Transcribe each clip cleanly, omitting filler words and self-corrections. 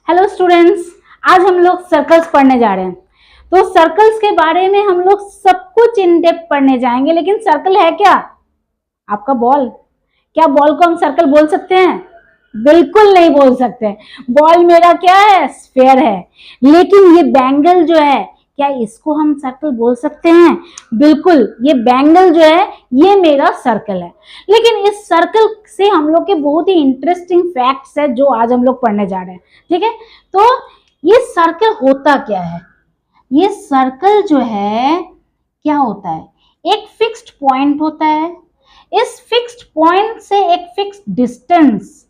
Hello students, आज हम लोग सर्कल्स पढ़ने जा रहे हैं। तो सर्कल्स के बारे में हम लोग सब कुछ इन डेप्थ पढ़ने जाएंगे। लेकिन सर्कल है क्या? आपका बॉल। क्या बॉल को हम सर्कल बोल सकते हैं? बिल्कुल नहीं बोल सकते। बॉल मेरा क्या है? स्फेयर है। लेकिन ये बैंगल जो है, क्या इसको हम सर्कल बोल सकते हैं? बिल्कुल, ये बैंगल जो है ये मेरा सर्कल है। लेकिन इस सर्कल से हम लोग के बहुत ही इंटरेस्टिंग फैक्ट्स है जो आज हम लोग पढ़ने जा रहे हैं। ठीक है, तो ये सर्कल होता क्या है? ये सर्कल जो है क्या होता है? एक फिक्स्ड पॉइंट होता है। इस फिक्स्ड पॉइंट से एक फिक्स्ड डिस्टेंस,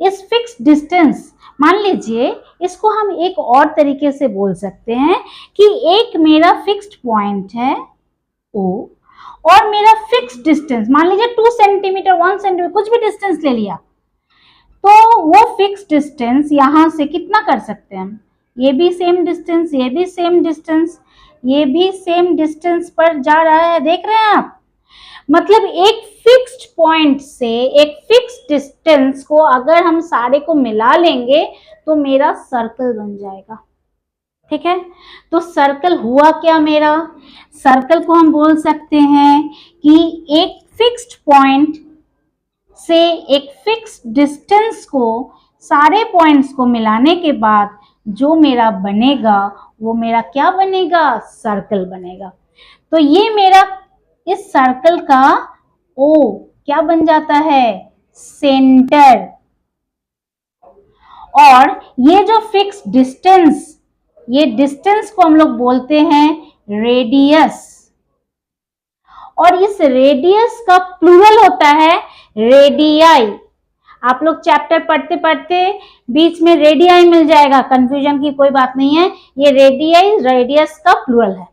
इस फिक्स्ड डिस्टेंस मान लीजिए, इसको हम एक और तरीके से बोल सकते हैं कि एक मेरा फिक्स्ड पॉइंट है O और मेरा फिक्स्ड डिस्टेंस मान लीजिए 2 सेंटीमीटर 1 सेंटीमीटर कुछ भी डिस्टेंस ले लिया, तो वो फिक्स्ड डिस्टेंस यहां से कितना कर सकते हैं हम? ये भी सेम डिस्टेंस, ये भी सेम डिस्टेंस, ये भी सेम डिस्टेंस पर जा रहा है। देख रहे हैं आप? मतलब एक फिक्स्ड पॉइंट से एक फिक्स्ड डिस्टेंस को अगर हम सारे को मिला लेंगे तो मेरा सर्कल बन जाएगा। ठीक है, तो सर्कल हुआ क्या मेरा? सर्कल को हम बोल सकते हैं कि एक फिक्स्ड पॉइंट से एक फिक्स्ड डिस्टेंस को सारे पॉइंट्स को मिलाने के बाद जो मेरा बनेगा वो मेरा क्या बनेगा? सर्कल बनेगा। तो ये मेरा इस सर्कल का O क्या बन जाता है? सेंटर। और ये जो फिक्स डिस्टेंस, ये डिस्टेंस को हम लोग बोलते हैं रेडियस। और इस रेडियस का प्लूरल होता है रेडियाई। आप लोग चैप्टर पढ़ते पढ़ते बीच में रेडियाई मिल जाएगा, कंफ्यूजन की कोई बात नहीं है। ये रेडियाई रेडियस का प्लूरल है।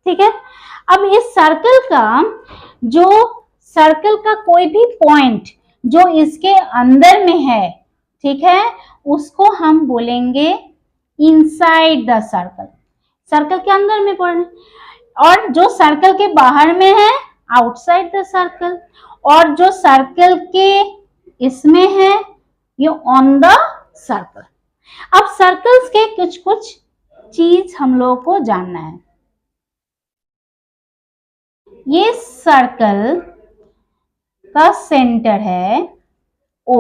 ठीक है, अब इस सर्कल का कोई भी पॉइंट जो इसके अंदर में है, ठीक है, उसको हम बोलेंगे इनसाइड द सर्कल। सर्कल के अंदर में पड़े, और जो सर्कल के बाहर में है आउटसाइड द सर्कल, और जो सर्कल के इसमें है ये ऑन द सर्कल। अब सर्कल्स के कुछ कुछ चीज हम लोगों को जानना है। ये सर्कल का सेंटर है O।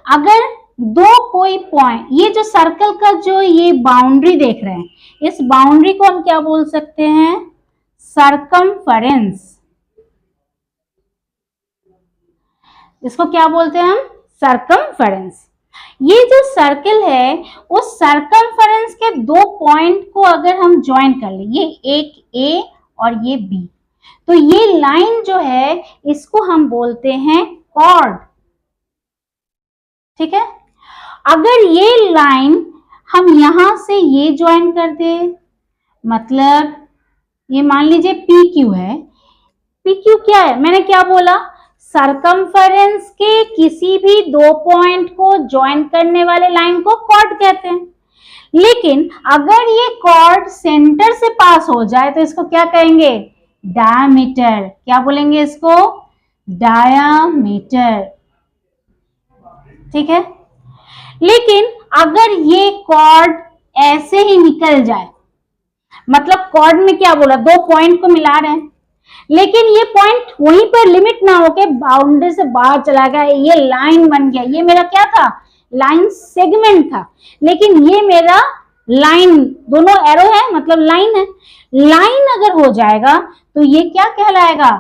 अगर दो कोई पॉइंट, ये जो सर्कल का जो ये बाउंड्री देख रहे हैं, इस बाउंड्री को हम क्या बोल सकते हैं? सर्कमफरेंस। इसको क्या बोलते हैं हम? सर्कमफरेंस। ये जो सर्कल है उस सर्कमफरेंस के दो पॉइंट को अगर हम ज्वाइन कर ले, ये एक A और ये B, तो ये लाइन जो है इसको हम बोलते हैं कॉर्ड। ठीक है, अगर ये लाइन हम यहां से ये ज्वाइन कर दे, मतलब ये मान लीजिए PQ है। PQ क्या है? मैंने क्या बोला? सर्कमफरेंस के किसी भी दो पॉइंट को ज्वाइन करने वाले लाइन को कॉर्ड कहते हैं। लेकिन अगर ये कॉर्ड सेंटर से पास हो जाए तो इसको क्या कहेंगे? डायमीटर। क्या बोलेंगे इसको? डायमीटर। ठीक है, लेकिन अगर ये कॉर्ड ऐसे ही निकल जाए, मतलब कॉर्ड में क्या बोला? दो पॉइंट को मिला रहे हैं, लेकिन ये पॉइंट वहीं पर लिमिट ना होके बाउंड्री से बाहर चला गया, ये लाइन बन गया। ये मेरा क्या था? लाइन सेगमेंट था। लेकिन ये मेरा लाइन, दोनों एरो है मतलब लाइन है। लाइन अगर हो जाएगा तो ये क्या कहलाएगा?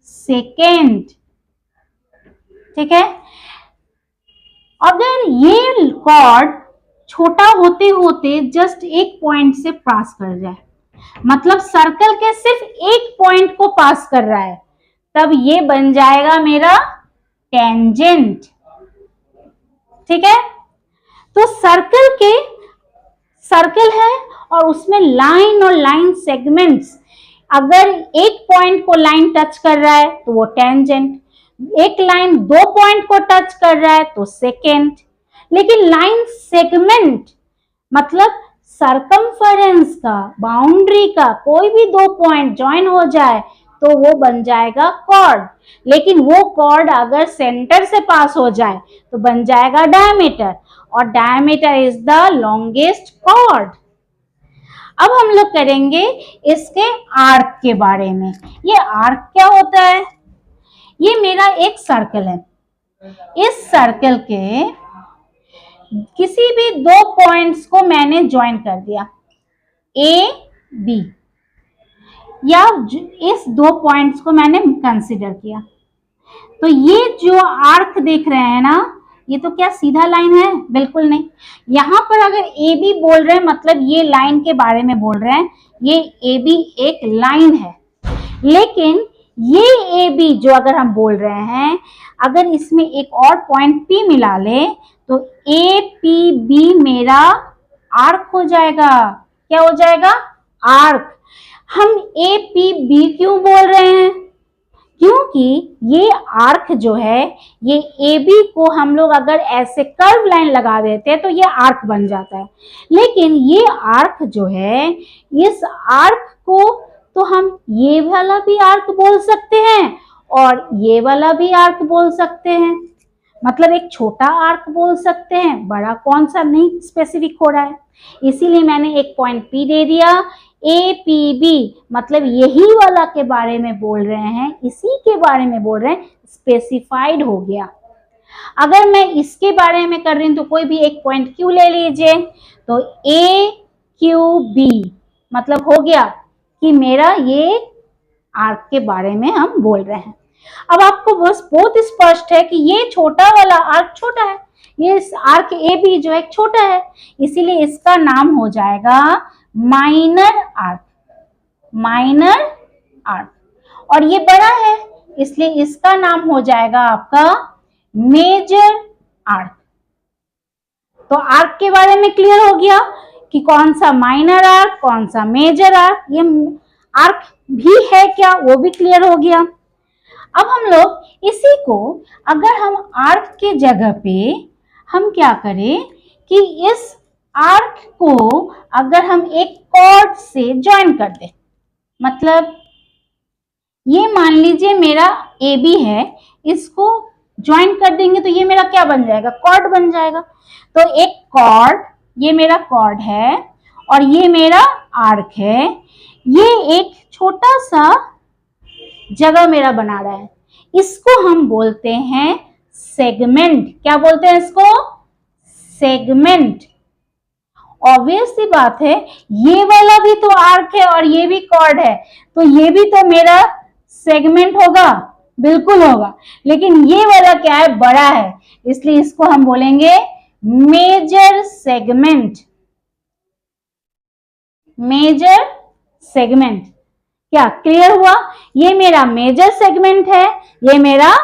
सेकेंड। ठीक है, अगर ये कॉर्ड छोटा होते होते जस्ट एक पॉइंट से पास कर जाए, मतलब सर्कल के सिर्फ एक पॉइंट को पास कर रहा है, तब ये बन जाएगा मेरा टेंजेंट। ठीक है, तो सर्कल है और उसमें लाइन और लाइन सेगमेंट्स, अगर एक पॉइंट को लाइन टच कर रहा है तो वो टेंजेंट, एक लाइन दो पॉइंट को टच कर रहा है तो सेकेंड। लेकिन लाइन सेगमेंट मतलब सर्कमफरेंस का, बाउंड्री का कोई भी दो पॉइंट ज्वाइन हो जाए तो वो बन जाएगा कॉर्ड। लेकिन वो कॉर्ड अगर सेंटर से पास हो जाए तो बन जाएगा डायमीटर, और diameter is the longest chord. अब हम लोग करेंगे इसके आर्क के बारे में। ये आर्क क्या होता है? ये मेरा एक सर्कल है। इस सर्कल के किसी भी दो पॉइंट्स को मैंने ज्वाइन कर दिया, ए बी, या इस दो पॉइंट्स को मैंने कंसीडर किया, तो ये जो आर्क देख रहे हैं ना, ये तो क्या सीधा लाइन है? बिल्कुल नहीं। यहाँ पर अगर ए बी बोल रहे हैं मतलब ये लाइन के बारे में बोल रहे हैं, ये ए बी एक लाइन है। लेकिन ये ए बी जो अगर हम बोल रहे हैं, अगर इसमें एक और पॉइंट पी मिला ले तो ए पी बी मेरा आर्क हो जाएगा। क्या हो जाएगा? आर्क। हम ए पी बी क्यों बोल रहे हैं? क्योंकि ये आर्क जो है, ये ए बी को हम लोग अगर ऐसे कर्व लाइन लगा देते हैं तो ये आर्क बन जाता है। लेकिन ये आर्क जो है, इस आर्क को तो हम ये वाला भी आर्क बोल सकते हैं और ये वाला भी आर्क बोल सकते हैं। मतलब एक छोटा आर्क बोल सकते हैं, बड़ा कौन सा नहीं स्पेसिफिक हो रहा है। इसीलिए मैंने एक पॉइंट पी दे दिया। ए पी बी मतलब यही वाला के बारे में बोल रहे हैं, इसी के बारे में बोल रहे हैं, स्पेसिफाइड हो गया। अगर मैं इसके बारे में कर रही हूं तो कोई भी एक पॉइंट क्यू ले लीजिए, तो ए क्यू बी मतलब हो गया कि मेरा ये आर्क के बारे में हम बोल रहे हैं। अब आपको बस बहुत स्पष्ट है कि ये छोटा वाला आर्क छोटा है, ये आर्क ए बी जो है छोटा है, इसीलिए इसका नाम हो जाएगा माइनर आर्क। Minor arc. और ये बड़ा है इसलिए इसका नाम हो जाएगा आपका मेजर आर्क। तो आर्क के बारे में क्लियर हो गया कि कौन सा माइनर आर्क, कौन सा मेजर आर्क, ये आर्क भी है क्या, वो भी क्लियर हो गया। अब हम लोग इसी को अगर हम आर्क के जगह पे हम क्या करें कि इस आर्क को अगर हम एक कॉर्ड से ज्वाइन कर दें, मतलब ये मान लीजिए मेरा ए बी है, इसको ज्वाइन कर देंगे तो ये मेरा क्या बन जाएगा? कॉर्ड बन जाएगा। तो एक कॉर्ड, ये मेरा कॉर्ड है और ये मेरा आर्क है। ये एक छोटा सा जगह मेरा बना रहा है, इसको हम बोलते हैं सेगमेंट। क्या बोलते हैं इसको? सेगमेंट। ऑब्वियस सी बात है, ये वाला भी तो आर्क है और ये भी कॉर्ड है, तो ये भी तो मेरा सेगमेंट होगा। बिल्कुल होगा। लेकिन ये वाला क्या है? बड़ा है, इसलिए इसको हम बोलेंगे मेजर सेगमेंट। Major segment. क्या क्लियर हुआ? ये मेरा मेजर सेगमेंट है, ये मेरा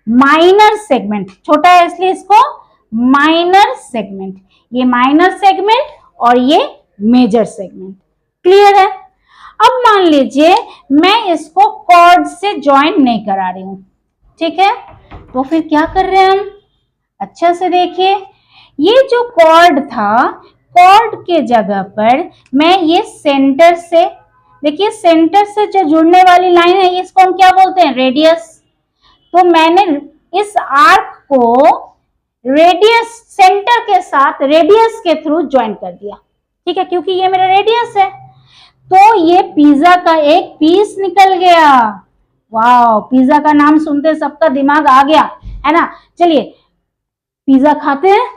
माइनर सेगमेंट। छोटा है इसलिए इसको माइनर सेगमेंट। ये माइनर सेगमेंट और ये मेजर सेगमेंट। क्लियर है? अब मान लीजिए मैं इसको कॉर्ड से ज्वाइन नहीं करा रही हूं, ठीक है? तो फिर क्या कर रहे हैं हम? अच्छा से देखिए, ये जो कॉर्ड था, कॉर्ड के जगह पर मैं ये सेंटर से, देखिए सेंटर से जो जुड़ने वाली लाइन है, इसको हम क्या बोलते हैं? रेडियस। तो मैंने इस आर्क को रेडियस, सेंटर के साथ रेडियस के थ्रू ज्वाइन कर दिया, ठीक है? क्योंकि ये मेरा रेडियस है, तो ये पिज्जा का एक पीस निकल गया। वाह, पिज्जा का नाम सुनते सबका दिमाग आ गया, है ना? चलिए पिज्जा खाते हैं।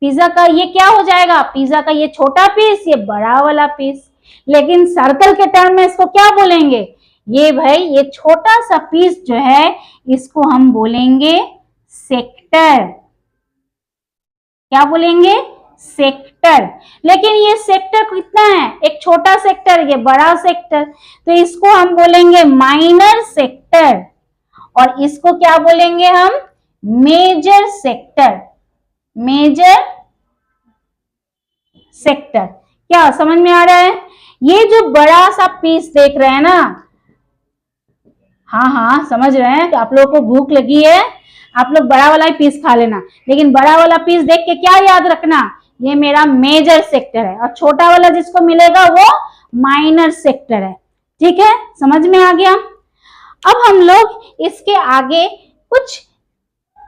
पिज्जा का ये क्या हो जाएगा? पिज्जा का ये छोटा पीस, ये बड़ा वाला पीस। लेकिन सर्कल के टर्म में इसको क्या बोलेंगे? ये भाई ये छोटा सा पीस जो है, इसको हम बोलेंगे सेक्टर। क्या बोलेंगे? सेक्टर। लेकिन ये सेक्टर कितना है? एक छोटा सेक्टर, ये बड़ा सेक्टर, तो इसको हम बोलेंगे माइनर सेक्टर। और इसको क्या बोलेंगे हम? Major sector. Major sector. क्या समझ में आ रहा है? ये जो बड़ा सा पीस देख रहे हैं ना, हाँ हाँ समझ रहे हैं कि आप लोगों को भूख लगी है, आप लोग बड़ा वाला ही पीस खा लेना। लेकिन बड़ा वाला पीस देख के क्या याद रखना? ये मेरा मेजर सेक्टर है और छोटा वाला जिसको मिलेगा वो माइनर सेक्टर है। ठीक है, समझ में आ गया? अब हम लोग इसके आगे कुछ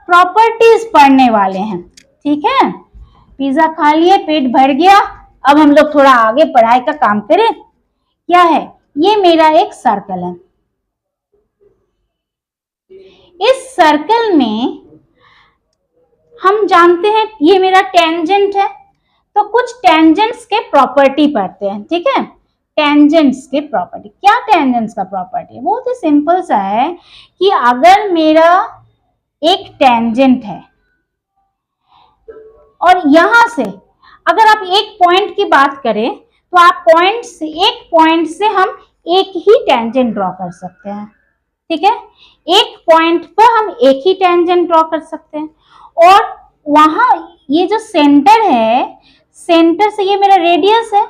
प्रॉपर्टीज पढ़ने वाले हैं। ठीक है, पिज्जा खा लिए, पेट भर गया, अब हम लोग थोड़ा आगे पढ़ाई का काम करें। क्या है? ये मेरा एक सर्कल है। इस सर्कल में हम जानते हैं ये मेरा टेंजेंट है, तो कुछ टेंजेंट्स के प्रॉपर्टी पढ़ते हैं। ठीक है, टेंजेंट्स के प्रॉपर्टी। क्या टेंजेंट्स का प्रॉपर्टी है? बहुत ही सिंपल सा है कि अगर मेरा एक टेंजेंट है और यहां से अगर आप एक पॉइंट की बात करें तो आप एक पॉइंट से हम एक ही टेंजेंट ड्रॉ कर सकते हैं। ठीक है, एक पॉइंट पर हम एक ही टेंजेंट ड्रॉ कर सकते हैं, और वहां ये जो सेंटर है, सेंटर से ये मेरा रेडियस है।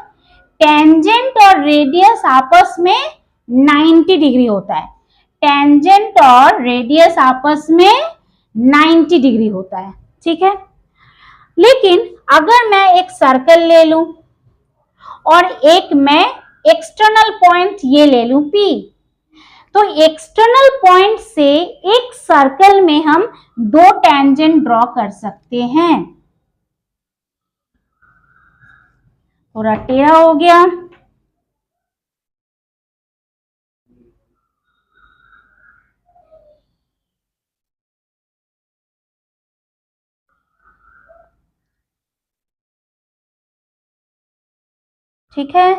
टेंजेंट और रेडियस आपस में 90 डिग्री होता है। टेंजेंट और रेडियस आपस में 90 डिग्री होता है। ठीक है, लेकिन अगर मैं एक सर्कल ले लूं और एक मैं एक्सटर्नल पॉइंट ये ले लूं P, तो एक्सटर्नल पॉइंट से एक सर्कल में हम दो टेंजेंट ड्रॉ कर सकते हैं। थोड़ा टेढ़ा हो गया। ठीक है,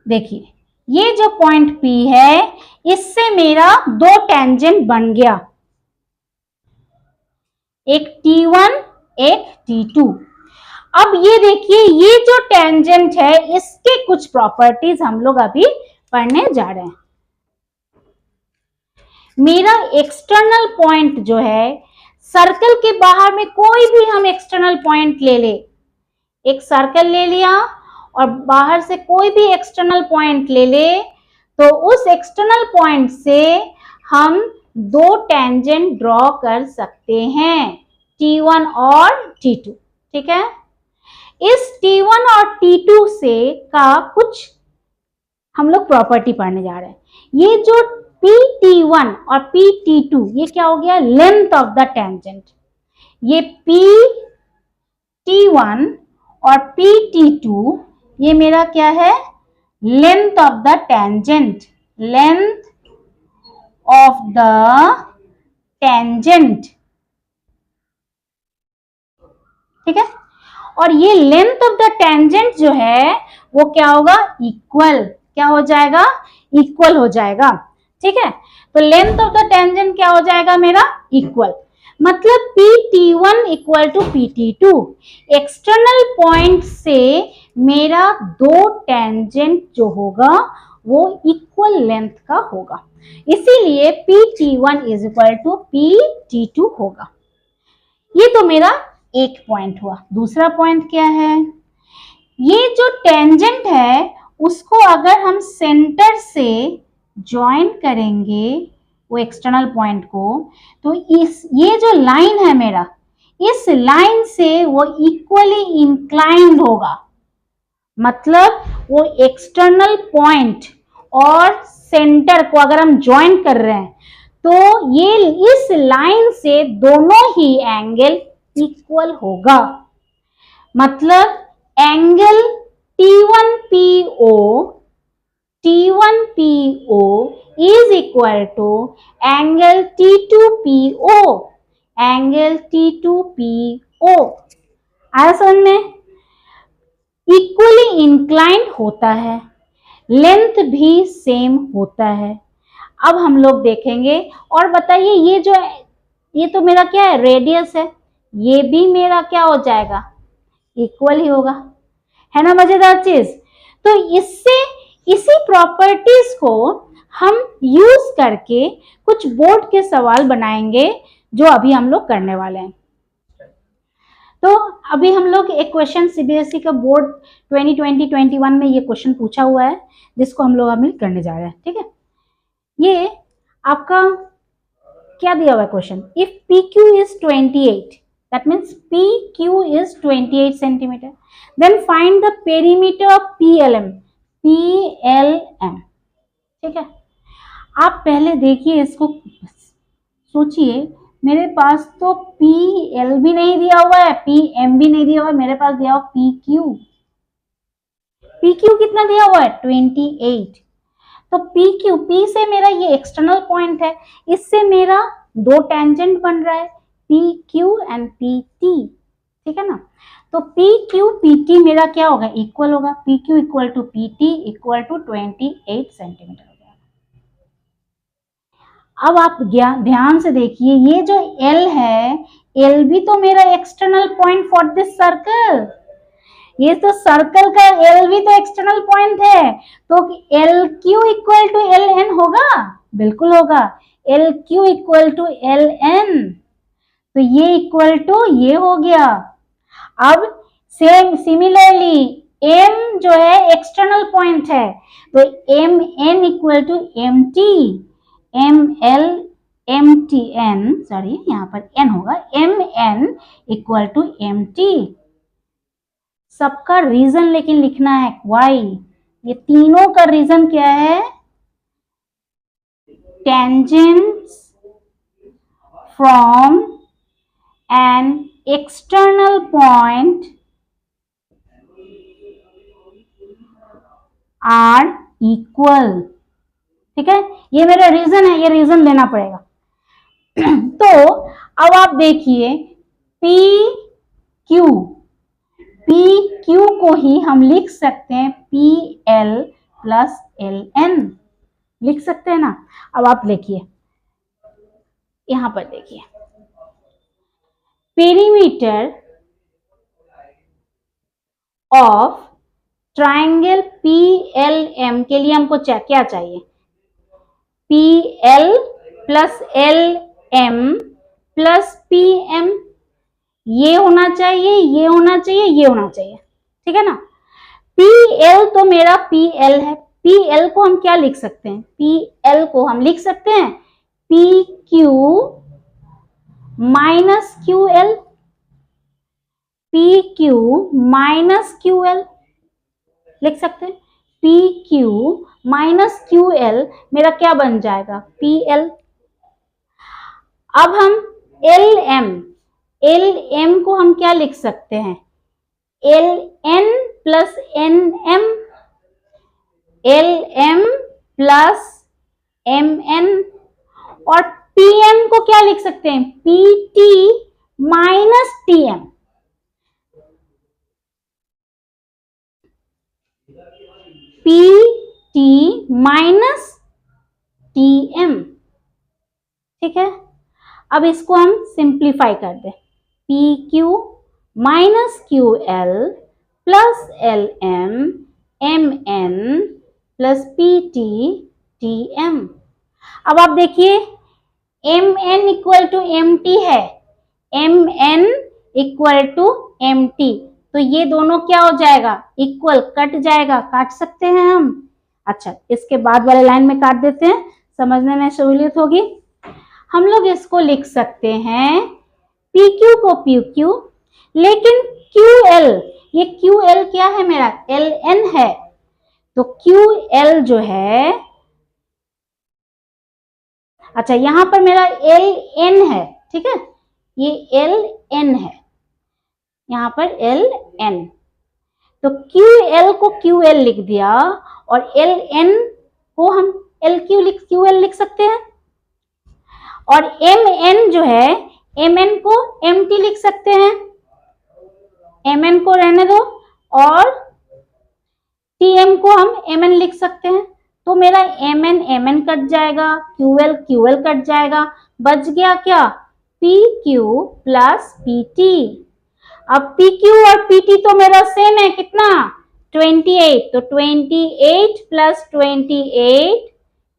देखिए ये जो पॉइंट P है, इससे मेरा दो टेंजेंट बन गया, एक T1 एक T2। अब ये देखिए, ये जो टेंजेंट है इसके कुछ प्रॉपर्टीज हम लोग अभी पढ़ने जा रहे हैं। मेरा एक्सटर्नल पॉइंट जो है, सर्कल के बाहर में कोई भी हम एक्सटर्नल पॉइंट ले ले, एक सर्कल ले लिया और बाहर से कोई भी एक्सटर्नल पॉइंट ले ले, तो उस एक्सटर्नल पॉइंट से हम दो टेंजेंट ड्रॉ कर सकते हैं, T1 और T2। ठीक है, इस T1 और T2 से का कुछ हम लोग प्रॉपर्टी पढ़ने जा रहे हैं। ये जो PT1 और PT2, ये क्या हो गया? Length of the tangent. ये PT1 और PT2 ये मेरा क्या है? Length of the tangent, length of the tangent. ठीक है, और ये लेंथ ऑफ द टेंजेंट जो है वो क्या होगा? इक्वल। क्या हो जाएगा? इक्वल हो जाएगा। ठीक है, तो लेंथ ऑफ द टेंजेंट क्या हो जाएगा मेरा? इक्वल। मतलब PT1 equal to PT2। External point से मेरा दो टेंजेंट जो होगा वो इक्वल लेंथ का होगा, इसीलिए PT1 is equal to PT2 होगा। ये तो मेरा एक पॉइंट हुआ। दूसरा पॉइंट क्या है? ये जो टेंजेंट है उसको अगर हम सेंटर से ज्वाइन करेंगे वो एक्सटर्नल पॉइंट को, तो ये जो लाइन है मेरा, इस लाइन से वो इक्वली इंक्लाइंड होगा। मतलब वो एक्सटर्नल पॉइंट और सेंटर को अगर हम ज्वाइन कर रहे हैं तो ये इस लाइन से दोनों ही एंगल इक्वल होगा। मतलब angle T1PO is equal to angle T2PO, angle T2PO। आया समझ में? इक्वली इंक्लाइंड होता है, लेंथ भी सेम होता है। अब हम लोग देखेंगे। और बताइए, ये तो मेरा क्या है? रेडियस है। ये भी मेरा क्या हो जाएगा? इक्वल ही होगा, है ना? मजेदार चीज। तो इसी प्रॉपर्टीज को हम यूज करके कुछ बोर्ड के सवाल बनाएंगे, जो अभी हम लोग करने वाले हैं। तो अभी हम लोग एक क्वेश्चन सीबीएसई का बोर्ड 2020-21 में ये क्वेश्चन पूछा हुआ है, जिसको हम लोग अभी करने जा रहे हैं। ठीक है, ये आपका क्या दिया हुआ है question? If PQ is 28, that means PQ is 28 centimeter, then find the perimeter of PLM। ठीक है, आप पहले देखिए, इसको सोचिए, मेरे पास तो पी एल भी नहीं दिया हुआ है, पी एम भी नहीं दिया हुआ है, मेरे पास दिया हुआ पी क्यू। पी क्यू कितना दिया हुआ है? 28। तो पी क्यू, पी से मेरा ये एक्सटर्नल पॉइंट है, इससे मेरा दो टेंजेंट बन रहा है, P Q and P T, ठीक है ना। तो पी क्यू पी टी मेरा क्या होगा? इक्वल होगा, p q equal to p t equal to 28 centimetre हो गया। अब आप ध्यान से देखिए, ये जो एल है, एल भी तो मेरा external point for this circle, ये तो सर्कल का एल भी तो एक्सटर्नल पॉइंट है, तो l q equal to l n होगा, बिल्कुल होगा, l q equal to l n, तो ये इक्वल टू ये हो गया। अब सेम सिमिलरली एम जो है एक्सटर्नल पॉइंट है, तो m N equal to M t, m L m t n, sorry यहाँ पर एन होगा, m N equal to M t. सबका रीजन लेकिन लिखना है वाई, ये तीनों का रीजन क्या है? Tangents from an external point are equal, ठीक है, ये मेरा रीजन है, ये रीजन देना पड़ेगा। तो अब आप देखिए पी क्यू, पी क्यू को ही हम लिख सकते हैं p l plus l n, लिख सकते हैं ना। अब आप देखिए यहां पर देखिए, perimeter of triangle p l m के लिए हमको क्या चाहिए? P l plus L M plus p m, ये होना चाहिए, ये होना चाहिए, ये होना चाहिए, ठीक है ना। पी एल तो मेरा पी एल है, पी एल को हम क्या लिख सकते हैं? पी एल को हम लिख सकते हैं P Q minus Q L, P Q minus Q L लिख सकते हैं, P Q minus Q L मेरा क्या बन जाएगा? P L. अब हम एल एम को हम क्या लिख सकते हैं? L N plus N M, L M plus M N, और पी एम को क्या लिख सकते हैं? P T minus T M, P T minus T M, ठीक है। अब इसको हम सिंप्लीफाई कर दें, P Q minus Q L plus L M M N plus P T T M. अब आप देखिए M N equal to M T है, M N equal to M T, तो ये दोनों क्या हो जाएगा? इक्वल, कट जाएगा, काट सकते हैं हम। अच्छा, इसके बाद वाले लाइन में काट देते हैं, समझने में सहूलियत होगी। हम लोग इसको लिख सकते हैं पी क्यू को पी क्यू, लेकिन क्यू एल, ये क्यू एल क्या है मेरा? एल एन है, तो क्यू एल जो है, अच्छा यहां पर मेरा एल एन है, ठीक है, ये एल एन है, यहां पर एल एन, तो क्यू एल को क्यू एल लिख दिया, और एल एन को हम क्यू एल लिख सकते हैं, और एम एन जो है, एम एन को एम टी लिख सकते हैं, एम एन को रहने दो, और टी एम को हम एम एन लिख सकते हैं, तो मेरा एम एन कट जाएगा, क्यू एल कट जाएगा, बच गया क्या? P Q plus P T. अब पी क्यू और पी टी तो मेरा सेम है, कितना? 28, तो 28 प्लस 28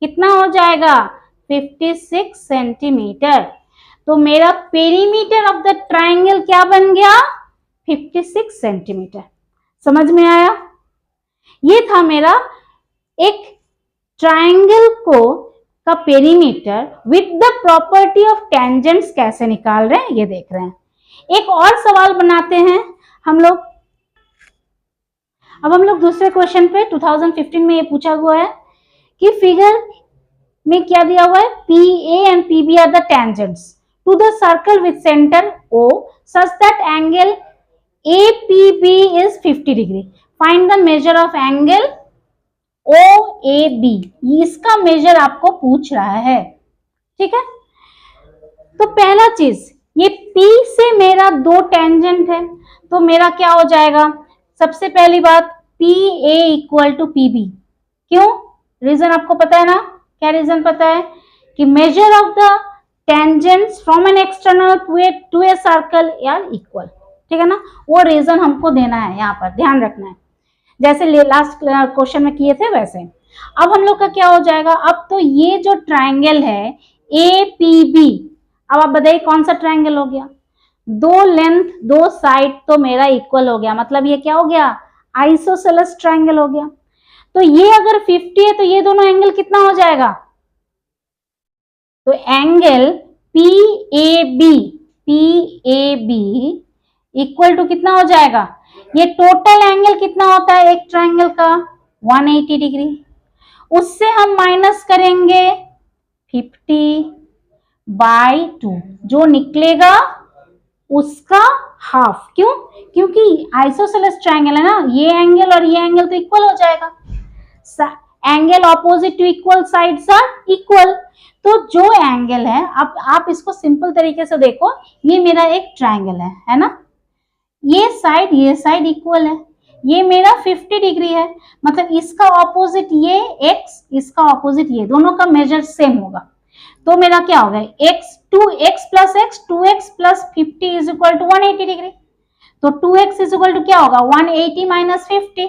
कितना हो जाएगा? 56 सेंटीमीटर। तो मेरा पेरीमीटर ऑफ द ट्राइंगल क्या बन गया? 56 सेंटीमीटर। समझ में आया? ये था मेरा एक ट्राइंगल को का perimeter with the property of tangents कैसे निकाल रहे हैं ये देख रहे हैं। एक और सवाल बनाते हैं हम लोग। अब हम लोग दूसरे क्वेश्चन पे 2015 में ये पूछा हुआ है कि फिगर में क्या दिया हुआ है? P a and p b are the tangents to the circle with center O such that angle APB is 50 degree. Find the measure of angle OAB. इसका मेजर आपको पूछ रहा है, ठीक है। तो पहला चीज, ये P से मेरा दो टेंजेंट है, तो मेरा क्या हो जाएगा, सबसे पहली बात PA इक्वल टू PB। क्यों? रीजन आपको पता है ना, क्या रीजन पता है कि measure of the tangents from an external to a circle are equal, ठीक है ना। वो रीजन हमको देना है, यहाँ पर ध्यान रखना है, जैसे लास्ट क्वेश्चन में किए थे वैसे। अब हम लोग का क्या हो जाएगा, अब तो ये जो ट्राइंगल है APB, अब आप बताइए कौन सा ट्राइंगल हो गया, दो लेंथ दो साइड तो मेरा इक्वल हो गया, मतलब ये क्या हो गया, आइसोसेलेस ट्राइंगल हो गया। तो ये अगर 50 है तो ये दोनों एंगल कितना हो जाएगा, तो एंगल PAB इक्वल टू कितना हो जाएगा, ये टोटल एंगल कितना होता है एक ट्राइंगल का 180 डिग्री, उससे हम माइनस करेंगे 50/2, जो निकलेगा उसका हाफ। क्यों? क्योंकि आइसोसेलेस ट्राइंगल है ना, ये एंगल और ये एंगल तो इक्वल हो जाएगा, angle opposite to equal sides are equal. तो जो एंगल है, अब आप इसको सिंपल तरीके से देखो, ये मेरा एक ट्राइंगल है ना, ये साइड इक्वल है, ये मेरा 50 डिग्री है, मतलब इसका ऑपोजिट ये x, इसका ऑपोजिट ये, दोनों का मेजर सेम होगा। तो मेरा क्या होगा, x 2x plus 50 is equal to 180 degree. तो 2x इज इक्वल टू क्या होगा, 180 माइनस 50,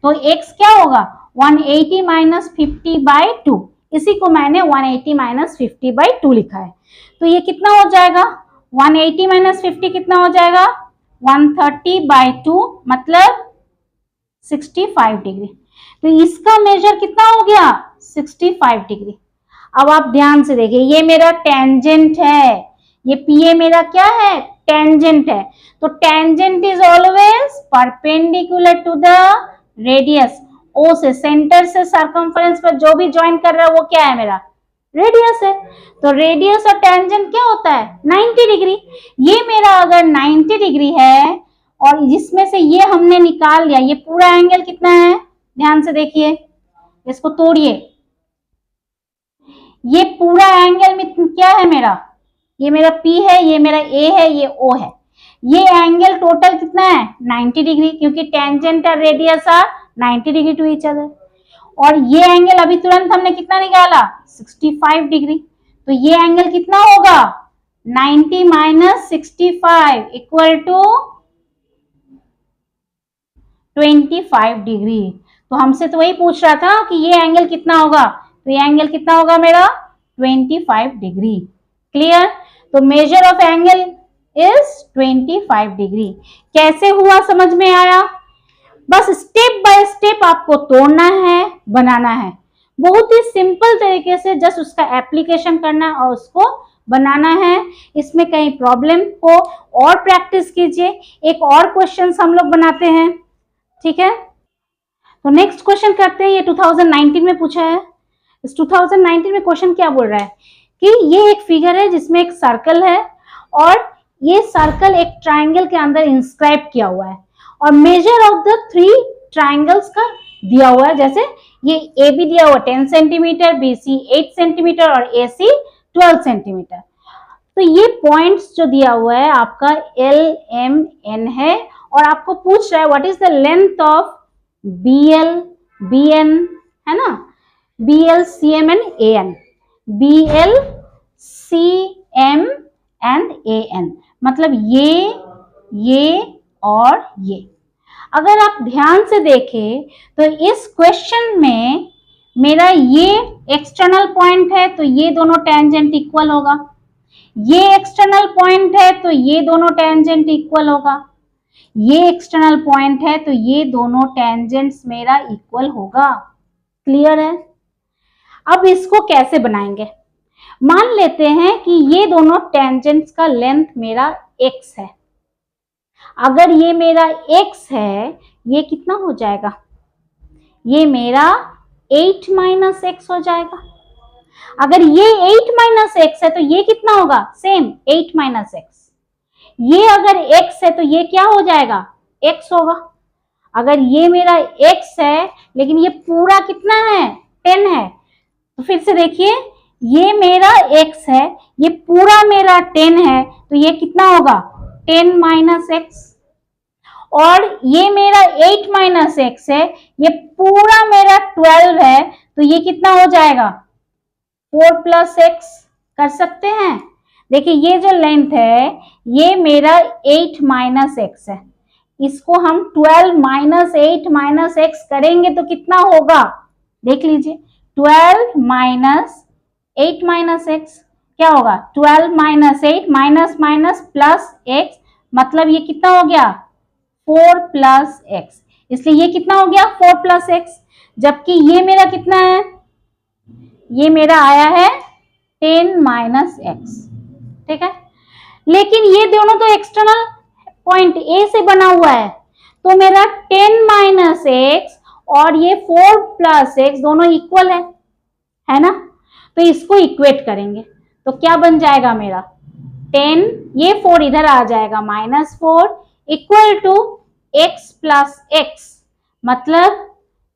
तो x क्या होगा 180 माइनस 50/2, इसी को मैंने 180 माइनस 50/2 लिखा है। तो ये कितना हो जाएगा, 180 माइनस 50 कितना हो जाएगा, 130/2, मतलब 65 डिग्री। तो इसका मेजर कितना हो गया, 65 डिग्री। अब आप ध्यान से देखिए, ये मेरा टेंजेंट है, ये PA मेरा क्या है, टेंजेंट है। तो tangent is always perpendicular to the radius. O से, सेंटर से सर्कमफरेंस पर जो भी ज्वाइन कर रहा है वो क्या है, मेरा रेडियस है। तो रेडियस और टेंजेंट क्या होता है, 90 डिग्री। ये मेरा अगर 90 डिग्री है और जिसमें से ये हमने निकाल लिया, ये पूरा एंगल कितना है, ध्यान से देखिए, इसको तोड़िए, ये पूरा एंगल में क्या है मेरा, ये मेरा P है, ये मेरा A है, ये O है। ये एंगल टोटल कितना है, 90 डिग्री, क्योंकि टेंजेंट और radius are 90 degree to each other. और ये एंगल अभी तुरंत हमने कितना निकाला, 65 डिग्री। तो ये एंगल कितना होगा, 90 माइनस 65 इक्वल टू 25 डिग्री। तो हमसे तो वही पूछ रहा था कि ये एंगल कितना होगा, तो ये एंगल कितना होगा मेरा 25 डिग्री। क्लियर? तो measure of angle is 25 degree. कैसे हुआ समझ में आया? बस स्टेप बाय स्टेप आपको तोड़ना है, बनाना है, बहुत ही सिंपल तरीके से जस्ट उसका एप्लीकेशन करना और उसको बनाना है। इसमें कहीं प्रॉब्लम हो और प्रैक्टिस कीजिए। एक और क्वेश्चन हम लोग बनाते हैं, ठीक है। तो नेक्स्ट क्वेश्चन करते हैं, ये 2019 में पूछा है। इस 2019 में क्वेश्चन क्या बोल रहा है कि ये एक फिगर है जिसमें एक सर्कल है और ये सर्कल एक ट्राइंगल के अंदर इंस्क्राइब किया हुआ है और मेजर ऑफ द 3 ट्राइंगल्स का दिया हुआ है। जैसे ये ए बी दिया हुआ 10 सेंटीमीटर, बी सी 8 सेंटीमीटर और ए सी 12 सेंटीमीटर। तो ये पॉइंट्स जो दिया हुआ है आपका L M N है और आपको पूछ रहा है what is the length of BL BN, है ना, BL CM and AN, BL CM and AN, मतलब ये और ये। अगर आप ध्यान से देखें तो इस क्वेश्चन में मेरा ये एक्सटर्नल पॉइंट है तो ये दोनों टेंजेंट इक्वल होगा, ये एक्सटर्नल पॉइंट है तो ये दोनों टेंजेंट इक्वल होगा, ये एक्सटर्नल पॉइंट है तो ये दोनों टेंजेंट्स मेरा इक्वल होगा। क्लियर है? अब इसको कैसे बनाएंगे? मान लेते हैं कि ये दोनों टेंजेंट्स का लेंथ मेरा x है। अगर ये मेरा x है, ये कितना हो जाएगा, ये मेरा 8 माइनस x हो जाएगा। अगर ये 8 माइनस एक्स है तो ये कितना होगा, सेम 8 माइनस एक्स। ये अगर x है तो ये क्या हो जाएगा, x होगा। अगर ये मेरा x है लेकिन ये पूरा कितना है, 10 है, तो फिर से देखिए ये मेरा x है, ये पूरा मेरा 10 है, तो ये कितना होगा 10 माइनस एक्स। और ये मेरा 8 माइनस एक्स है, ये पूरा मेरा 12 है, तो ये कितना हो जाएगा 4 प्लस एक्स। कर सकते हैं, देखिए ये जो लेंथ है ये मेरा 8 माइनस एक्स है, इसको हम 12 माइनस 8 माइनस एक्स करेंगे तो कितना होगा, देख लीजिए 12 माइनस 8 माइनस एक्स क्या होगा, 12 minus 8 minus minus plus x, मतलब ये कितना हो गया 4 प्लस एक्स। इसलिए ये कितना हो गया 4 प्लस एक्स, जबकि ये मेरा कितना है, ये मेरा आया है 10 माइनस एक्स। ठीक है, लेकिन ये दोनों तो एक्सटर्नल पॉइंट ए से बना हुआ है, तो मेरा 10 माइनस एक्स और ये 4 प्लस एक्स दोनों इक्वल है ना, तो इसको इक्वेट करेंगे तो क्या बन जाएगा मेरा 10, ये 4 इधर आ जाएगा -4 equal to x plus x, मतलब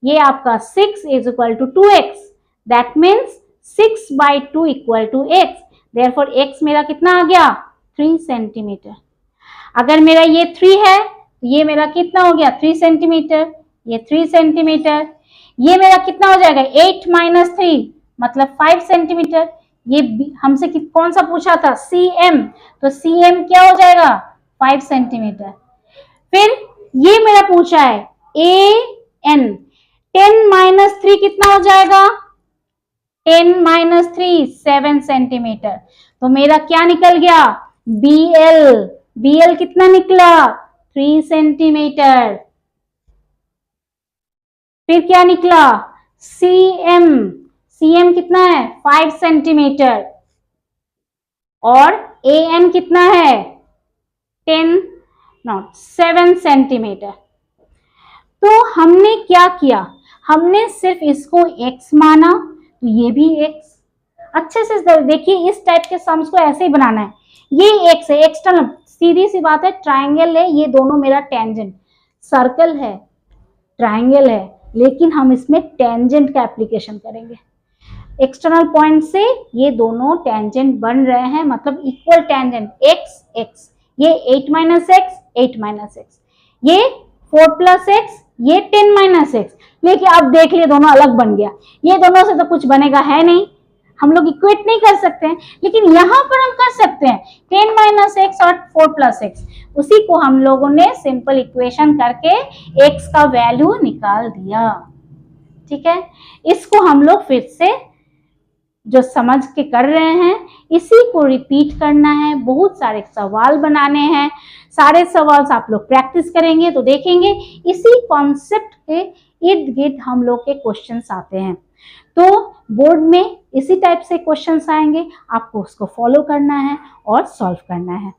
ये आपका 6 is equal to 2x, that means 6/2 equal to x, therefore x मेरा कितना आ गया 3 सेंटीमीटर। अगर मेरा ये 3 है तो ये मेरा कितना हो गया 3 सेंटीमीटर, ये 3 सेंटीमीटर, ये मेरा कितना हो जाएगा 8 माइनस 3 मतलब 5 सेंटीमीटर। ये हमसे कौन सा पूछा था cm, तो cm क्या हो जाएगा 5 सेंटीमीटर। फिर ये मेरा पूछा है an, 10 माइनस 3 कितना हो जाएगा 10 माइनस 3 7 सेंटीमीटर, तो मेरा क्या निकल गया bl कितना निकला 3 सेंटीमीटर। फिर क्या निकला cm कितना है 5 सेंटीमीटर और an कितना है 7 सेंटीमीटर। तो हमने क्या किया, हमने सिर्फ इसको x माना, तो ये भी x। अच्छे से देखिए इस टाइप के सम्स को ऐसे ही बनाना है, ये x है एक्सटर्नल, सीधी सी बात है ट्राइंगल है, ये दोनों मेरा टेंजेंट, सर्कल है ट्राइंगल है, लेकिन हम इसमें टेंजेंट का एप्लीकेशन करेंगे। एक्सटर्नल पॉइंट से ये दोनों टेंजेंट बन रहे हैं, मतलब इक्वल टेंजेंट x, ये 8 माइनस एक्स 8 माइनस एक्स, ये 4 प्लस एक्स, ये 10 माइनस एक्स। लेकिन अब देख लिए दोनों अलग बन गया, ये दोनों से तो कुछ बनेगा है नहीं, हम लोग इक्वेट नहीं कर सकते हैं, लेकिन यहां पर हम कर सकते हैं 10 माइनस एक्स और 4 प्लस एक्स, उसी को हम लोगों ने सिंपल इक्वेशन करके x का वैल्यू निकाल दिया। ठीक है, इसको हम लोग फिर से जो समझ के कर रहे हैं इसी को रिपीट करना है, बहुत सारे सवाल बनाने हैं, सारे सवाल आप लोग प्रैक्टिस करेंगे तो देखेंगे इसी कॉन्सेप्ट के इर्द गिर्द हम लोग के क्वेश्चंस आते हैं। तो बोर्ड में इसी टाइप से क्वेश्चंस आएंगे, आपको उसको फॉलो करना है और सॉल्व करना है।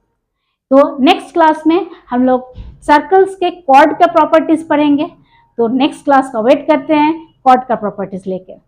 तो नेक्स्ट क्लास में हम लोग सर्कल्स के कॉर्ड का प्रॉपर्टीज पढ़ेंगे, तो नेक्स्ट क्लास का वेट करते हैं कॉर्ड का प्रॉपर्टीज लेकर।